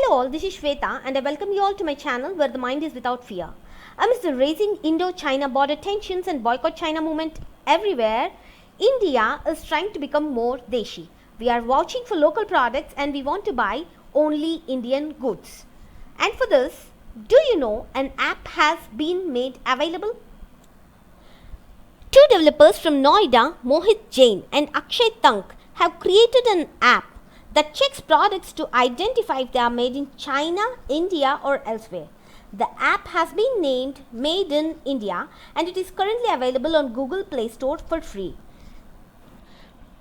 Hello all, this is Shweta and I welcome you all to my channel where the mind is without fear. Amidst the raising Indo-China border tensions and boycott China movement everywhere, India is trying to become more Deshi. We are vouching for local products and we want to buy only Indian goods. And for this, do you know an app has been made available? Two developers from Noida, Mohit Jain and Akshay Tank, have created an app that checks products to identify if they are made in China, India or elsewhere. The app has been named Made in India and it is currently available on Google Play Store for free.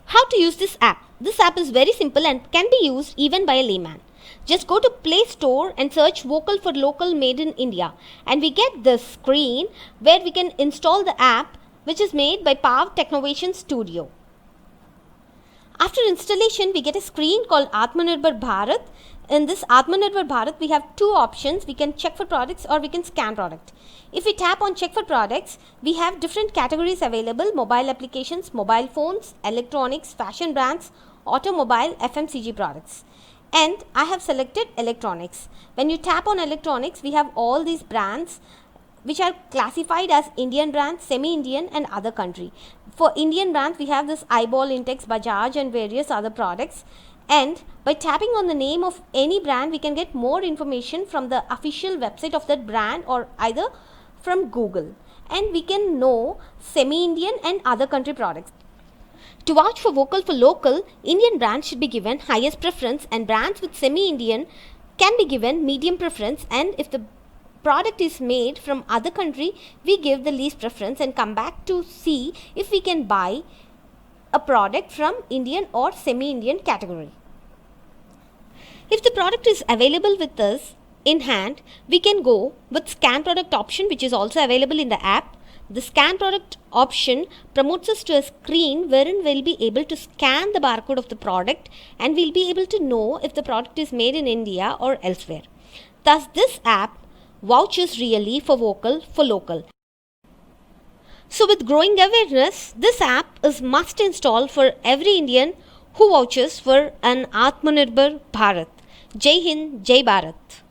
How to use this app? This app is very simple and can be used even by a layman. Just go to Play Store and search Vocal for Local Made in India and we get this screen where we can install the app, which is made by Pav Technovation Studio. After installation, we get a screen called Atmanirbhar Bharat. In this Atmanirbhar Bharat, we have two options. We can check for products or we can scan product. If we tap on check for products, we have different categories available: mobile applications, mobile phones, electronics, fashion brands, automobile, FMCG products. And I have selected electronics. When you tap on electronics, we have all these brands which are classified as Indian brands, semi-Indian and other country. For Indian brands, we have this Eyeball, Intex, Bajaj and various other products. And by tapping on the name of any brand, we can get more information from the official website of that brand or either from Google. And we can know semi-Indian and other country products. To vouch for vocal for local, Indian brands should be given highest preference and brands with semi-Indian can be given medium preference, and if the product is made from other country, we give the least preference and come back to see if we can buy a product from Indian or semi-Indian category. If the product is available with us in hand, we can go with scan product option, which is also available in the app. The scan product option promotes us to a screen wherein we'll be able to scan the barcode of the product and we'll be able to know if the product is made in India or elsewhere. Thus, this app vouches really for vocal for local. So with growing awareness, this app is must install for every Indian who vouches for an Atmanirbhar Bharat. Jai Hind, Jai Bharat.